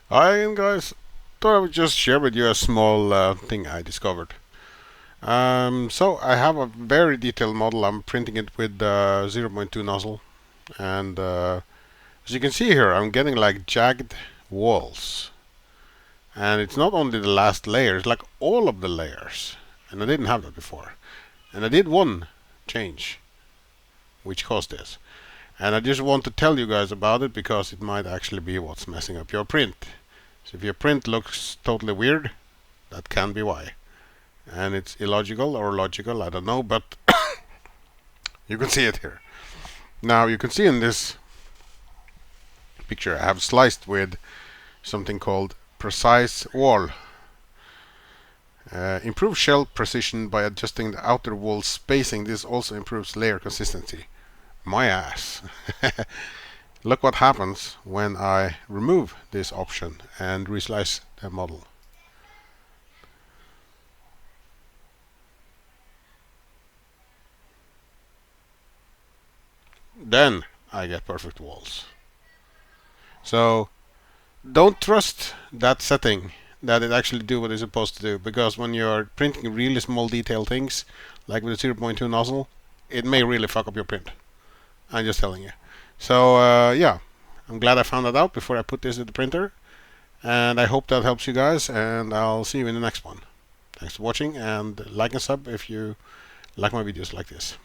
Hi again, guys. Thought I would just share with you a small thing I discovered. So I have a very detailed model. I'm printing it with zero 0.2 nozzle, and as you can see here, I'm getting like jagged walls, and it's not only the last layer; it's like all of the layers, and I didn't have that before. And I did one change, which caused this, and I just want to tell you guys about it because it might actually be what's messing up your print. So if your print looks totally weird, that can be why. And it's illogical or logical, I don't know, but you can see it here. Now you can see in this picture I have sliced with something called precise wall. Improve shell precision by adjusting the outer wall spacing. This also improves layer consistency. My ass. Look what happens when I remove this option and reslice the model. Then I get perfect walls. So don't trust that setting that it actually do what it's supposed to do, because when you're printing really small detail things like with a zero 0.2 nozzle, it may really fuck up your print. I'm just telling you. So yeah, I'm glad I found that out before I put this in the printer, and I hope that helps you guys, and I'll see you in the next one. Thanks for watching, and like and sub if you like my videos like this.